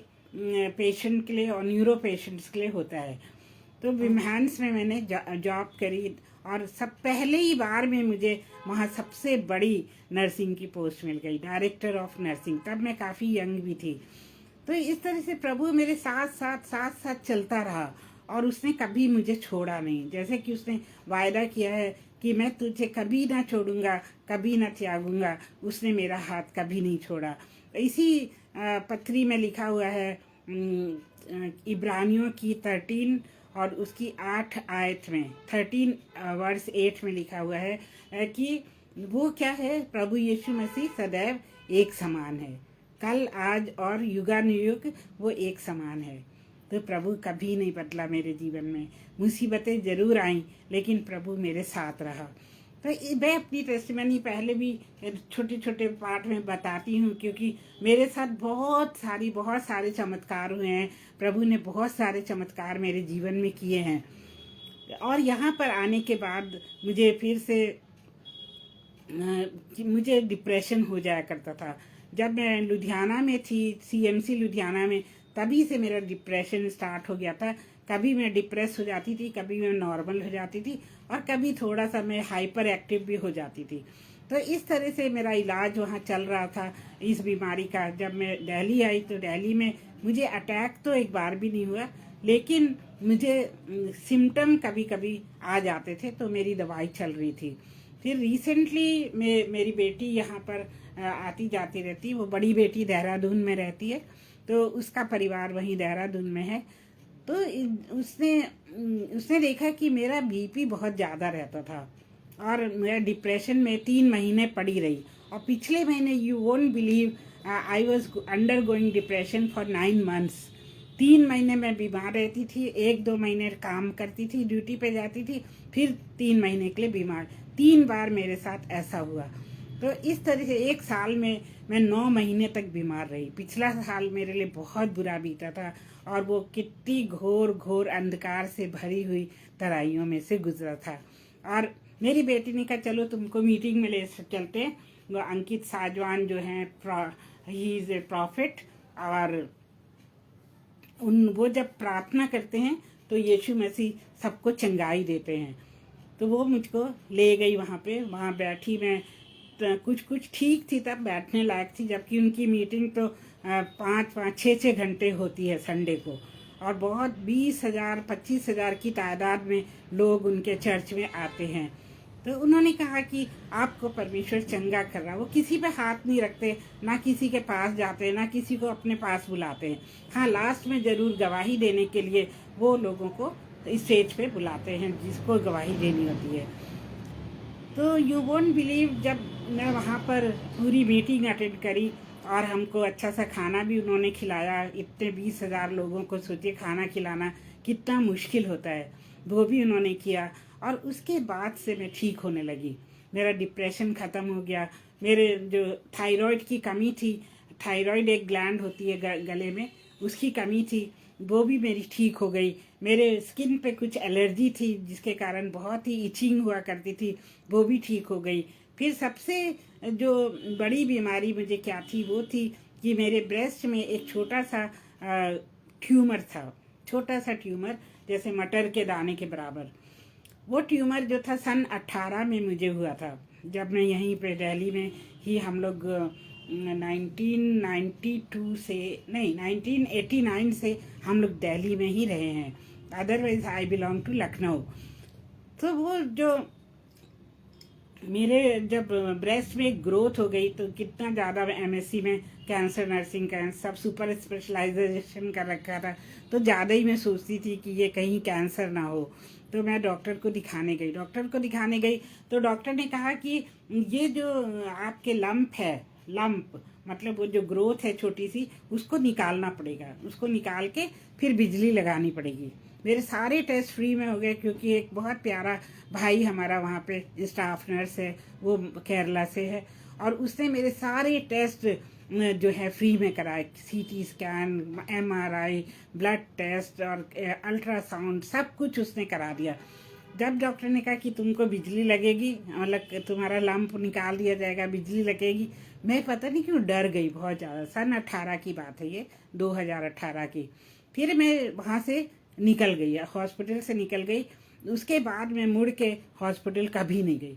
पेशेंट के लिए और न्यूरो पेशेंट्स के लिए होता है। तो विम हैंस में मैंने जॉब करी, और सब पहले ही बार में मुझे वहाँ सबसे बड़ी नर्सिंग की पोस्ट मिल गई, डायरेक्टर ऑफ नर्सिंग। तब मैं काफ़ी यंग भी थी। तो इस तरह से प्रभु मेरे साथ साथ चलता रहा, और उसने कभी मुझे छोड़ा नहीं। जैसे कि उसने वायदा किया है कि मैं तुझे कभी ना छोड़ूंगा, कभी ना त्यागूंगा, उसने मेरा हाथ कभी नहीं छोड़ा। इसी पत्री में लिखा हुआ है, इब्रानियों की 13 और उसकी 8 आयत में, 13 वर्स 8 में लिखा हुआ है कि वो क्या है, प्रभु यीशु मसीह सदैव एक समान है, कल आज और युगानुयुग वो एक समान है। तो प्रभु कभी नहीं बदला मेरे जीवन में। मुसीबतें जरूर आईं, लेकिन प्रभु मेरे साथ रहा। तो मैं अपनी टेस्टिमनी पहले भी छोटे छोटे पार्ट में बताती हूँ, क्योंकि मेरे साथ बहुत सारे चमत्कार हुए हैं। प्रभु ने बहुत सारे चमत्कार मेरे जीवन में किए हैं। और यहाँ पर आने के बाद मुझे फिर से मुझे डिप्रेशन हो जाया करता था। जब मैं लुधियाना में थी, CMC लुधियाना में, तभी से मेरा डिप्रेशन स्टार्ट हो गया था। कभी मैं डिप्रेस हो जाती थी, कभी मैं नॉर्मल हो जाती थी, और कभी थोड़ा सा मैं हाइपर एक्टिव भी हो जाती थी। तो इस तरह से मेरा इलाज वहाँ चल रहा था इस बीमारी का। जब मैं दिल्ली आई तो दिल्ली में मुझे अटैक तो एक बार भी नहीं हुआ, लेकिन मुझे सिम्टम कभी कभी आ जाते थे, तो मेरी दवाई चल रही थी। फिर रिसेंटली मेरी बेटी यहाँ पर आती जाती रहती है। वो बड़ी बेटी देहरादून में रहती है, तो उसका परिवार वहीं देहरादून में है। तो उसने देखा कि मेरा BP बहुत ज़्यादा रहता था, और मैं डिप्रेशन में 3 महीने पड़ी रही। और पिछले महीने, you won't believe, I was under going depression for 9 months। 3 महीने मैं बीमार रहती थी, 1-2 महीने काम करती थी, ड्यूटी पे जाती थी, फिर 3 महीने के लिए बीमार। 3 बार मेरे साथ ऐसा हुआ। तो इस तरह से 1 साल में मैं 9 महीने तक बीमार रही। पिछला साल मेरे लिए बहुत बुरा बीता था, और वो कितनी घोर घोर अंधकार से भरी हुई तराइयों में से गुजरा था। और मेरी बेटी ने कहा चलो तुमको मीटिंग में ले चलते हैं। वो अंकित साजवान जो हैं, ही इज ए प्रॉफिट, और वो जब प्रार्थना करते हैं तो यीशु मसीह सबको चंगाई देते हैं। तो वो मुझको ले गई वहाँ पे। वहाँ बैठी मैं, तो कुछ ठीक थी, तब बैठने लायक थी, जबकि उनकी मीटिंग तो 5-6 घंटे होती है संडे को, और बहुत 20,000-25,000 की तादाद में लोग उनके चर्च में आते हैं। तो उन्होंने कहा कि आपको परमेश्वर चंगा कर रहा। वो किसी पे हाथ नहीं रखते, ना किसी के पास जाते, ना किसी को अपने पास बुलाते हैं। हाँ, लास्ट में ज़रूर गवाही देने के लिए वो लोगों को स्टेज पे बुलाते हैं जिसको गवाही देनी होती है। तो यू वोंट बिलीव, जब मैं वहाँ पर पूरी मीटिंग अटेंड करी, और हमको अच्छा सा खाना भी उन्होंने खिलाया। इतने 20,000 लोगों को सोचिए खाना खिलाना कितना मुश्किल होता है, वो भी उन्होंने किया। और उसके बाद से मैं ठीक होने लगी। मेरा डिप्रेशन ख़त्म हो गया। मेरे जो थायराइड की कमी थी, थायराइड एक ग्लैंड होती है गले में, उसकी कमी थी, वो भी मेरी ठीक हो गई। मेरे स्किन पे कुछ एलर्जी थी जिसके कारण बहुत ही इचिंग हुआ करती थी, वो भी ठीक हो गई। फिर सबसे जो बड़ी बीमारी मुझे क्या थी, वो थी कि मेरे ब्रेस्ट में एक छोटा सा ट्यूमर था। छोटा सा ट्यूमर, जैसे मटर के दाने के बराबर। वो ट्यूमर जो था सन 18 में मुझे हुआ था, जब मैं यहीं पे दिल्ली में ही, हम लोग 1992 से नहीं 1989 से हम लोग दिल्ली में ही रहे हैं। Otherwise I belong to Lucknow. तो वो जो मेरे जब ब्रेस्ट में ग्रोथ हो गई, तो कितना ज़्यादा MSc में कैंसर नर्सिंग का सब सुपर स्पेशलाइजेशन कर रखा था, तो ज़्यादा ही मैं सोचती थी कि ये कहीं कैंसर ना हो। तो मैं डॉक्टर को दिखाने गई। तो डॉक्टर ने कहा कि ये जो आपके लंप है, लंप मतलब वो जो ग्रोथ है छोटी सी, उसको निकालना पड़ेगा। उसको निकाल के फिर बिजली लगानी पड़ेगी। मेरे सारे टेस्ट फ्री में हो गए, क्योंकि एक बहुत प्यारा भाई हमारा वहाँ पे स्टाफ नर्स है, वो केरला से है, और उसने मेरे सारे टेस्ट जो है फ्री में कराए। CT scan, MRI, blood test और अल्ट्रासाउंड, सब कुछ उसने करा दिया। जब डॉक्टर ने कहा कि तुमको बिजली लगेगी, मतलब तुम्हारा लंप निकाल दिया जाएगा, बिजली लगेगी, मैं पता नहीं क्यों डर गई बहुत ज़्यादा। सन 18 की बात है ये, 2018 की। फिर मैं वहाँ से निकल गई, हॉस्पिटल से निकल गई। उसके बाद मैं मुड़ के हॉस्पिटल कभी नहीं गई,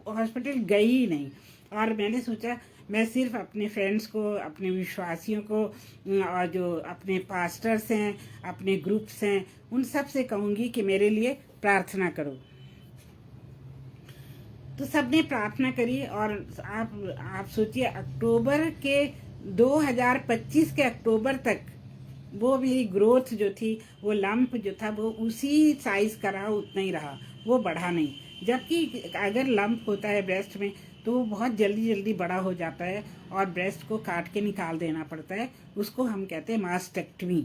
हॉस्पिटल गई ही नहीं। और मैंने सोचा मैं सिर्फ अपने फ्रेंड्स को, अपने विश्वासियों को और जो अपने पास्टर्स हैं, अपने ग्रुप्स हैं, उन सब से कहूँगी कि मेरे लिए प्रार्थना करो। तो सबने प्रार्थना करी। और आप सोचिए, अक्टूबर के 2025 के अक्टूबर तक वो मेरी ग्रोथ जो थी, वो लंप जो था वो उसी साइज का रहा, उतना ही रहा, वो बढ़ा नहीं। जबकि अगर लंप होता है ब्रेस्ट में तो वो बहुत जल्दी जल्दी बड़ा हो जाता है और ब्रेस्ट को काट के निकाल देना पड़ता है, उसको हम कहते हैं मास्टेक्टमी।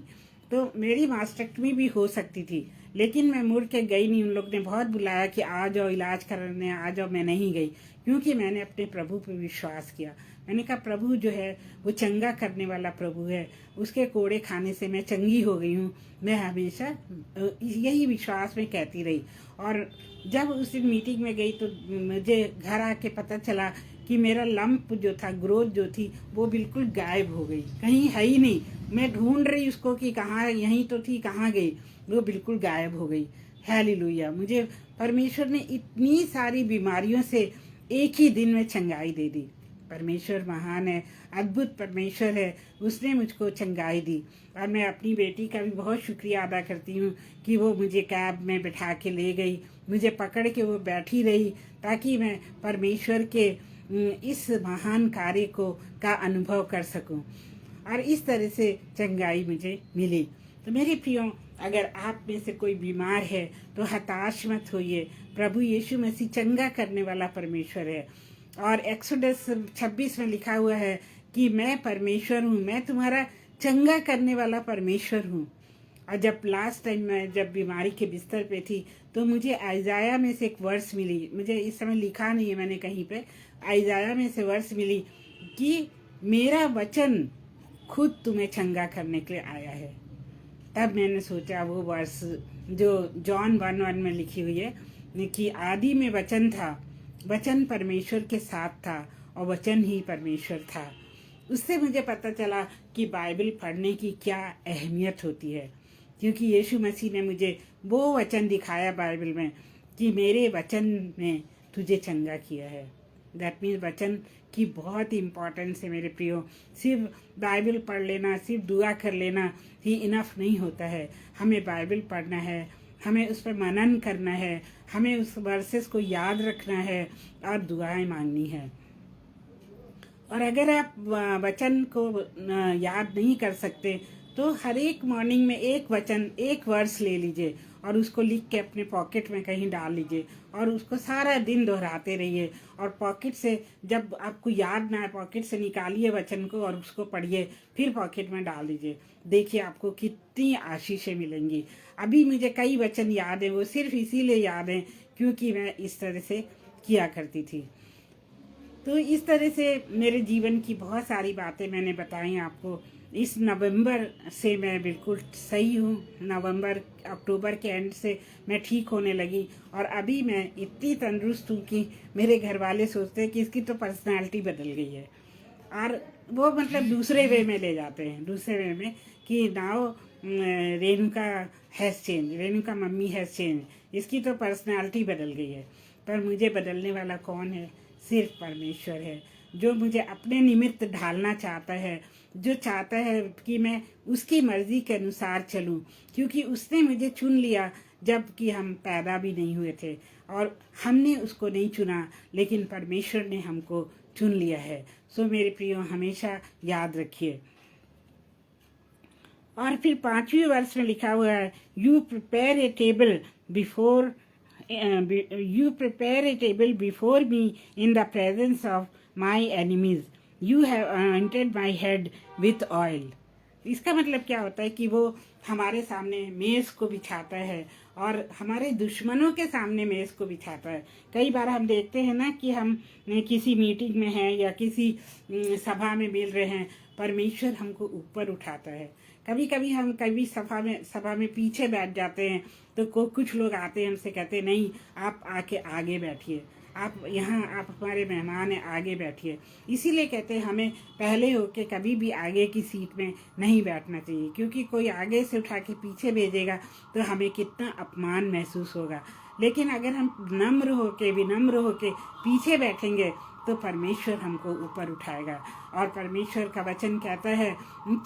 तो मेरी मास्टेक्टमी भी हो सकती थी, लेकिन मैं मुड़ के गई नहीं। उन लोग ने बहुत बुलाया कि आ जाओ इलाज करने, आ जाओ, मैं नहीं गई, क्योंकि मैंने अपने प्रभु पर विश्वास किया। मैंने कहा प्रभु जो है वो चंगा करने वाला प्रभु है, उसके कोड़े खाने से मैं चंगी हो गई हूँ। मैं हमेशा यही विश्वास में कहती रही। और जब उस दिन मीटिंग में गई तो मुझे घर आके पता चला कि मेरा लंप जो था, ग्रोथ जो थी, वो बिल्कुल गायब हो गई, कहीं है ही नहीं। मैं ढूंढ रही उसको कि कहाँ, यहीं तो थी, कहाँ गई, वो बिल्कुल गायब हो गई। हालेलुया। मुझे परमेश्वर ने इतनी सारी बीमारियों से एक ही दिन में चंगाई दे दी। परमेश्वर महान है, अद्भुत परमेश्वर है, उसने मुझको चंगाई दी। और मैं अपनी बेटी का भी बहुत शुक्रिया अदा करती हूँ कि वो मुझे कैब में बैठा के ले गई, मुझे पकड़ के वो बैठी रही, ताकि मैं परमेश्वर के इस महान कार्य को का अनुभव कर सकूं। और इस तरह से चंगाई मुझे मिली। तो मेरे प्रियो, अगर आप में से कोई बीमार है तो हताश मत होइए। प्रभु यीशु मसीह चंगा करने वाला परमेश्वर है। और एक्सोडस 26 में लिखा हुआ है कि मैं परमेश्वर हूँ, मैं तुम्हारा चंगा करने वाला परमेश्वर हूँ। और जब लास्ट टाइम मैं जब बीमारी के बिस्तर पे थी तो मुझे आइजाया में से एक वर्स मिली, मुझे इस समय लिखा नहीं है मैंने कहीं पे, आइजाया में से वर्स मिली कि मेरा वचन खुद तुम्हें चंगा करने के लिए आया है। तब मैंने सोचा वो वर्स जो जॉन 1:1 में लिखी हुई है कि आदि में वचन था, वचन परमेश्वर के साथ था और वचन ही परमेश्वर था। उससे मुझे पता चला कि बाइबल पढ़ने की क्या अहमियत होती है, क्योंकि यीशु मसीह ने मुझे वो वचन दिखाया बाइबल में कि मेरे वचन ने तुझे चंगा किया है। दैट मीन्स वचन की बहुत इम्पोर्टेंस है मेरे प्रियो। सिर्फ बाइबल पढ़ लेना, सिर्फ दुआ कर लेना ही इनफ नहीं होता है। हमें बाइबल पढ़ना है, हमें उस पर मनन करना है, हमें उस वर्सेस को याद रखना है और दुआएं मांगनी है। और अगर आप वचन को याद नहीं कर सकते तो हर एक मॉर्निंग में एक वचन, एक वर्स ले लीजिए और उसको लिख के अपने पॉकेट में कहीं डाल लीजिए और उसको सारा दिन दोहराते रहिए। और पॉकेट से जब आपको याद ना आए, पॉकेट से निकालिए वचन को और उसको पढ़िए, फिर पॉकेट में डाल दीजिए। देखिए आपको कितनी आशीषें मिलेंगी। अभी मुझे कई वचन याद है, वो सिर्फ इसीलिए याद हैं क्योंकि मैं इस तरह से किया करती थी। तो इस तरह से मेरे जीवन की बहुत सारी बातें मैंने बताई आपको। इस नवंबर से मैं बिल्कुल सही हूँ। नवंबर अक्टूबर के एंड से मैं ठीक होने लगी और अभी मैं इतनी तंदुरुस्त हूँ कि मेरे घर वाले सोचते हैं कि इसकी तो पर्सनालिटी बदल गई है। और वो मतलब दूसरे वे में ले जाते हैं, दूसरे वे में कि now Renuka has change, Renuka mummy has change, इसकी तो पर्सनालिटी बदल गई है। पर मुझे बदलने वाला कौन है? सिर्फ परमेश्वर है, जो मुझे अपने निमित्त ढालना चाहता है, जो चाहता है कि मैं उसकी मर्जी के अनुसार चलूं, क्योंकि उसने मुझे चुन लिया जबकि हम पैदा भी नहीं हुए थे और हमने उसको नहीं चुना, लेकिन परमेश्वर ने हमको चुन लिया है। सो मेरे प्रियो, हमेशा याद रखिए। और फिर 5वीं वर्ष में लिखा हुआ है, you prepare a table before you prepare a table before me in the presence of my enemies. You have anointed my head with oil. इसका मतलब क्या होता है कि वो हमारे सामने मेज़ को बिछाता है और हमारे दुश्मनों के सामने मेज़ को बिछाता है। कई बार हम देखते हैं ना कि हम किसी मीटिंग में हैं या किसी सभा में मिल रहे हैं, परमेश्वर हमको ऊपर उठाता है। कभी कभी हम सभा में पीछे बैठ जाते हैं तो कुछ लोग आते हैं, हमसे कहते हैं नहीं आप आके आगे बैठिए, आप यहाँ, आप हमारे मेहमान हैं, आगे बैठिए। इसीलिए कहते हैं हमें पहले होके कभी भी आगे की सीट में नहीं बैठना चाहिए, क्योंकि कोई आगे से उठा के पीछे भेजेगा तो हमें कितना अपमान महसूस होगा। लेकिन अगर हम नम्र होके, विनम्र होके पीछे बैठेंगे तो परमेश्वर हमको ऊपर उठाएगा। और परमेश्वर का वचन कहता है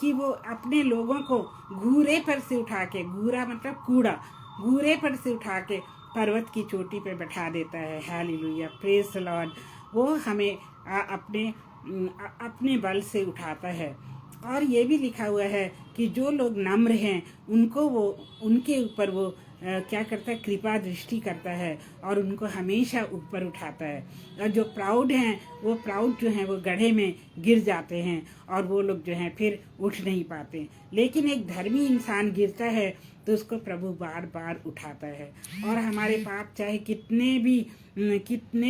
कि वो अपने लोगों को घूरे पर से उठा के, घूरा मतलब कूड़ा, घूरे पर से उठा के पर्वत की चोटी पे बैठा देता है। Hallelujah, praise the Lord. वो हमें अपने बल से उठाता है। और ये भी लिखा हुआ है कि जो लोग नम्र हैं उनको वो, उनके ऊपर वो क्या करता है, कृपा दृष्टि करता है और उनको हमेशा ऊपर उठाता है। और जो प्राउड हैं वो प्राउड जो हैं वो गड्ढे में गिर जाते हैं और वो लोग जो हैं फिर उठ नहीं पाते। लेकिन एक धर्मी इंसान गिरता है तो उसको प्रभु बार बार उठाता है। और हमारे पाप चाहे कितने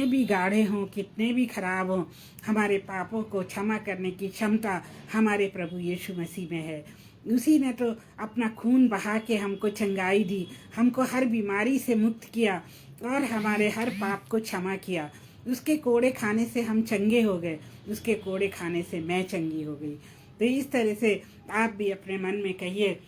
भी गाढ़े हों, कितने भी खराब हों, हमारे पापों को क्षमा करने की क्षमता हमारे प्रभु यीशु मसीह में है। उसी ने तो अपना खून बहा के हमको चंगाई दी, हमको हर बीमारी से मुक्त किया और हमारे हर पाप को क्षमा किया। उसके कोड़े खाने से हम चंगे हो गए, उसके कोड़े खाने से मैं चंगी हो गई। तो इस तरह से आप भी अपने मन में कहिए,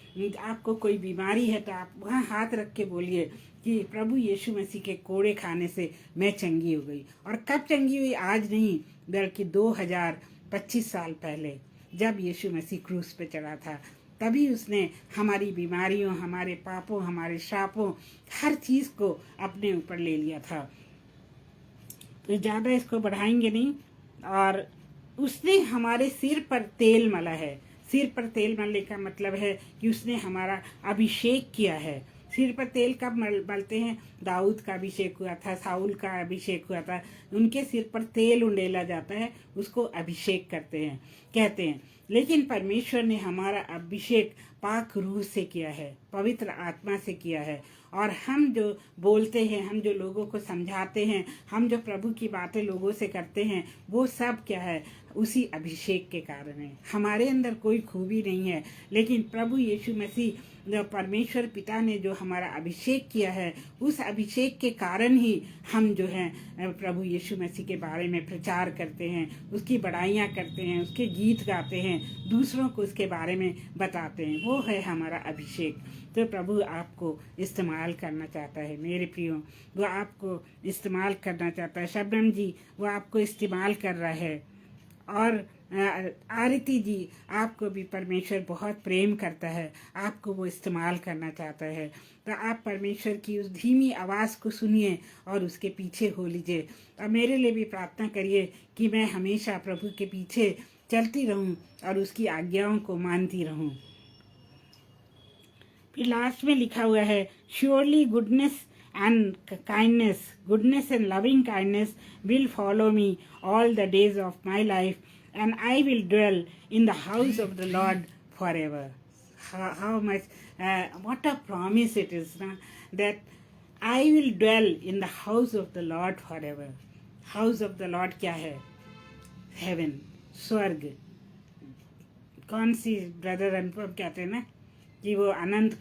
आपको कोई बीमारी है तो आप वहाँ हाथ रख के बोलिए कि प्रभु यीशु मसीह के कोड़े खाने से मैं चंगी हो गई। और कब चंगी हुई? आज नहीं, बल्कि 2025 साल पहले जब यीशु मसीह क्रूस पे चढ़ा था, तभी उसने हमारी बीमारियों, हमारे पापों, हमारे शापों, हर चीज़ को अपने ऊपर ले लिया था। तो ज़्यादा इसको बढ़ाएंगे नहीं। और उसने हमारे सिर पर तेल मला है। सिर पर तेल मलने का मतलब है कि उसने हमारा अभिषेक किया है। सिर पर तेल कब मलते हैं? दाऊद का अभिषेक हुआ था, साउल का अभिषेक हुआ था, उनके सिर पर तेल उंडेला जाता है, उसको अभिषेक कहते हैं। लेकिन परमेश्वर ने हमारा अभिषेक पाक रूह से किया है, पवित्र आत्मा से किया है। और हम जो बोलते हैं, हम जो लोगों को समझाते हैं, हम जो प्रभु की बातें लोगों से करते हैं, वो सब क्या है? उसी अभिषेक के कारण है। हमारे अंदर कोई खूबी नहीं है, लेकिन प्रभु यीशु मसीह, जो परमेश्वर पिता ने जो हमारा अभिषेक किया है, उस अभिषेक के कारण ही हम जो हैं प्रभु यीशु मसीह के बारे में प्रचार करते हैं, उसकी बड़ाइयाँ करते हैं, उसके गीत गाते हैं, दूसरों को उसके बारे में बताते हैं। वो है हमारा अभिषेक। तो प्रभु आपको इस्तेमाल करना चाहता है मेरे प्रियो, वो आपको इस्तेमाल करना चाहता है। शबनम जी वो आपको इस्तेमाल कर रहा है। और आरती जी, आपको भी परमेश्वर बहुत प्रेम करता है, आपको वो इस्तेमाल करना चाहता है। तो आप परमेश्वर की उस धीमी आवाज़ को सुनिए और उसके पीछे हो लीजिए। और मेरे लिए भी प्रार्थना करिए कि मैं हमेशा प्रभु के पीछे चलती रहूं और उसकी आज्ञाओं को मानती रहूं। फिर लास्ट में लिखा हुआ है, surely goodness and loving kindness will follow me all the days of my life, and I will dwell in the house of the Lord forever. How much, what a promise it is, na? That I will dwell in the house of the Lord forever. House of the Lord क्या है? Heaven, स्वर्ग। कौन सी brother अनुपम कहते हैं ना कि वो अनंत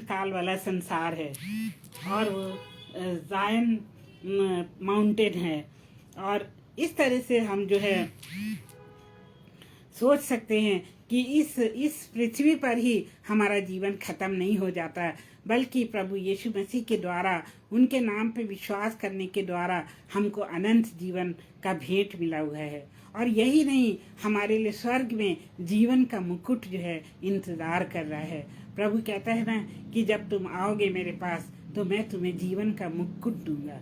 काल वाला संसार है, और वो जायन माउंटेन है। और इस तरह से हम जो है सोच सकते हैं कि इस पृथ्वी पर ही हमारा जीवन खत्म नहीं हो जाता, बल्कि प्रभु यीशु मसीह के द्वारा, उनके नाम पे विश्वास करने के द्वारा हमको अनंत जीवन का भेंट मिला हुआ है। और यही नहीं, हमारे लिए स्वर्ग में जीवन का मुकुट जो है इंतजार कर रहा है। प्रभु कहता है ना कि जब तुम आओगे मेरे पास तो मैं तुम्हें जीवन का मुकुट दूंगा।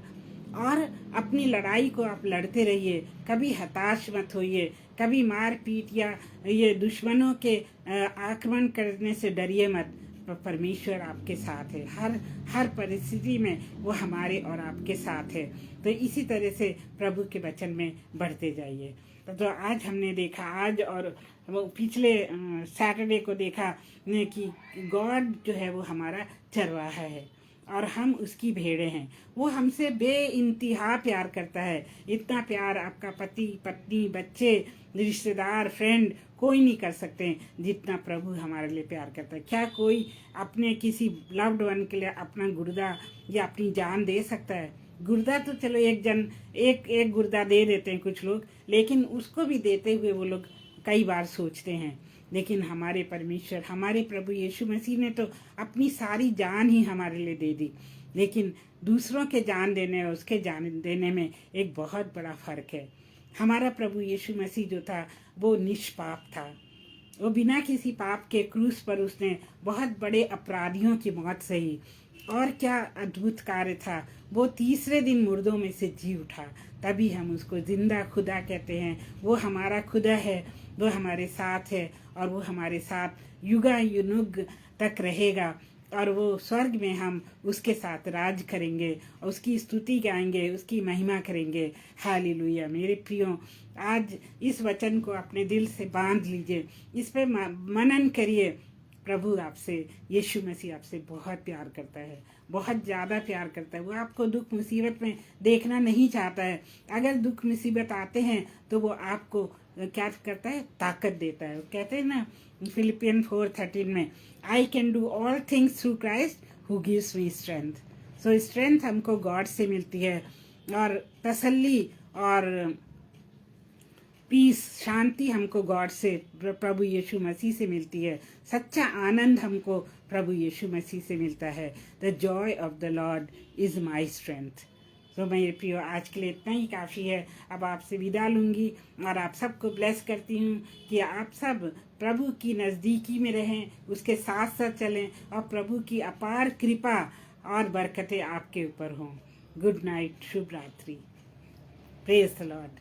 और अपनी लड़ाई को आप लड़ते रहिए, कभी हताश मत होइए, कभी मार पीट या ये दुश्मनों के आक्रमण करने से डरिए मत। परमेश्वर आपके साथ है, हर परिस्थिति में वो हमारे और आपके साथ है। तो इसी तरह से प्रभु के वचन में बढ़ते जाइए। तो आज हमने देखा, आज और पिछले सैटरडे को देखा कि गॉड जो है वो हमारा चरवाहा है और हम उसकी भेड़े हैं। वो हमसे बेइंतहा प्यार करता है। इतना प्यार आपका पति, पत्नी, बच्चे, रिश्तेदार, फ्रेंड कोई नहीं कर सकते जितना प्रभु हमारे लिए प्यार करता है। क्या कोई अपने किसी लव्ड वन के लिए अपना गुर्दा या अपनी जान दे सकता है? गुर्दा तो चलो एक गुर्दा दे देते हैं कुछ लोग, लेकिन उसको भी देते हुए वो लोग कई बार सोचते हैं। लेकिन हमारे परमेश्वर, हमारे प्रभु यीशु मसीह ने तो अपनी सारी जान ही हमारे लिए दे दी। लेकिन दूसरों के जान देने और उसके जान देने में एक बहुत बड़ा फ़र्क है। हमारा प्रभु यीशु मसीह जो था वो निष्पाप था, वो बिना किसी पाप के क्रूस पर उसने बहुत बड़े अपराधियों की मौत सही। और क्या अद्भुत कार्य था, वो तीसरे दिन मुर्दों में से जी उठा, तभी हम उसको जिंदा खुदा कहते हैं। वो हमारा खुदा है, वो हमारे साथ है और वो हमारे साथ युगा युनुग तक रहेगा। और वो स्वर्ग में हम उसके साथ राज करेंगे, उसकी स्तुति गाएंगे, उसकी महिमा करेंगे। हालेलुया। मेरे प्रियो, आज इस वचन को अपने दिल से बांध लीजिए, इस पे मनन करिए। प्रभु आपसे, यीशु मसीह आपसे बहुत प्यार करता है, बहुत ज़्यादा प्यार करता है। वो आपको दुख मुसीबत में देखना नहीं चाहता है। अगर दुख मुसीबत आते हैं तो वो आपको क्या करता है, ताकत देता है। कहते हैं ना फिलिपियन 4:13 में, I can do all things through Christ who gives me strength. So strength हमको गॉड से मिलती है, और तसल्ली और पीस, शांति हमको गॉड से, प्रभु यीशु मसीह से मिलती है। सच्चा आनंद हमको प्रभु यीशु मसीह से मिलता है। The Joy of the Lord is my strength. तो मेरे प्रियो, आज के लिए इतना ही काफ़ी है। अब आपसे विदा लूँगी और आप सबको ब्लेस करती हूँ कि आप सब प्रभु की नज़दीकी में रहें, उसके साथ साथ चलें और प्रभु की अपार कृपा और बरकतें आपके ऊपर हों। गुड नाइट, शुभ रात्रि। Praise the Lord.